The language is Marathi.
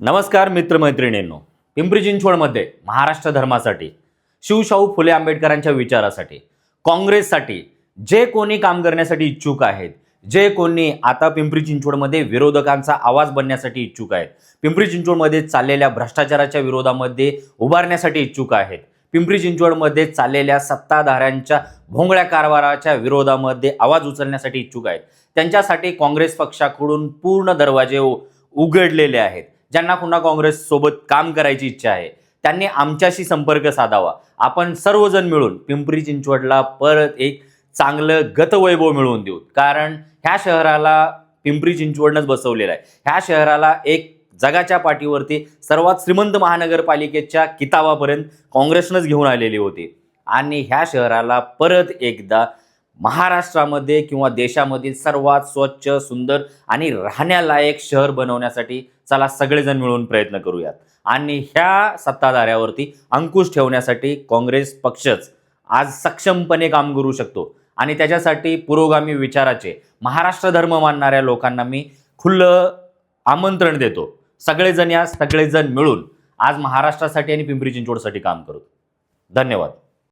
नमस्कार मित्रमैत्रिणींनो, पिंपरी चिंचवडमध्ये महाराष्ट्र धर्मासाठी, शिवशाहू फुले आंबेडकरांच्या विचारासाठी, काँग्रेससाठी जे कोणी काम करण्यासाठी इच्छुक आहेत, जे कोणी आता पिंपरी चिंचवडमध्ये विरोधकांचा आवाज बनण्यासाठी इच्छुक आहेत, पिंपरी चिंचवडमध्ये चाललेल्या भ्रष्टाचाराच्या विरोधामध्ये उभारण्यासाठी इच्छुक आहेत, पिंपरी चिंचवडमध्ये चाललेल्या सत्ताधाऱ्यांच्या भोंगळ्या कारभाराच्या विरोधामध्ये आवाज उचलण्यासाठी इच्छुक आहेत, त्यांच्यासाठी काँग्रेस पक्षाकडून पूर्ण दरवाजे उघडलेले आहेत. ज्यांना पुन्हा काँग्रेस सोबत काम करायची इच्छा आहे त्यांनी आमच्याशी संपर्क साधावा. आपण सर्वजण मिळून पिंपरी चिंचवडला परत एक चांगलं गतवैभव मिळवून देऊ. कारण ह्या शहराला पिंपरी चिंचवडनंच बसवलेलं आहे. ह्या शहराला एक जगाच्या पाठीवरती सर्वात श्रीमंत महानगरपालिकेच्या किताबापर्यंत काँग्रेसनंच घेऊन आलेली होती आणि ह्या शहराला परत एकदा महाराष्ट्रामध्ये किंवा देशामधील सर्वात स्वच्छ, सुंदर आणि राहण्यालायक शहर बनवण्यासाठी चला सगळेजण मिळून प्रयत्न करूयात. आणि ह्या सत्ताधाऱ्यावरती अंकुश ठेवण्यासाठी काँग्रेस पक्षच आज सक्षमपणे काम करू शकतो आणि त्याच्यासाठी पुरोगामी विचाराचे महाराष्ट्र धर्म मानणाऱ्या लोकांना मी खुलं आमंत्रण देतो. सगळेजण या, सगळेजण मिळून आज महाराष्ट्रासाठी आणि पिंपरी चिंचवडसाठी काम करू. धन्यवाद.